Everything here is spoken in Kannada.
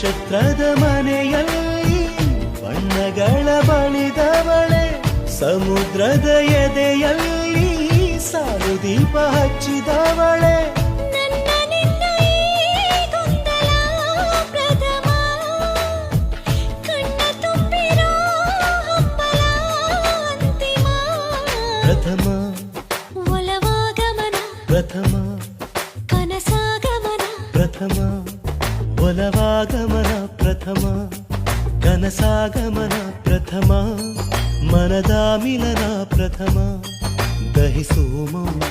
ನಕ್ಷತ್ರದ ಮನೆಯಲ್ಲಿ ಬಣ್ಣಗಳ ಬಳಿದವಳೆ, ಸಮುದ್ರದ ಎದೆಯಲ್ಲಿ ಸಾಲು ದೀಪ ಹಚ್ಚಿದವಳೆ. ನನ್ನ ನಿನ್ನ ಈ ಗೊಂದಲ ಪ್ರಥಮ, ಕಣ್ಣ ತುಂಬಿರೋ ಹಂಬಲ ಅಂತಿಮ. ಪ್ರಥಮ ಒಲವಾಗಮನ, ಪ್ರಥಮ ಕನಸಾಗಮನ, ಪ್ರಥಮ ಒಲವಾಗಮನ, ಪ್ರಥಮ ಕನಸಾಗಮನ, ಪ್ರಥಮ ಮನದ ಮಿಲನ, ಪ್ರಥಮ ದಹಿಸು ಮೌನ.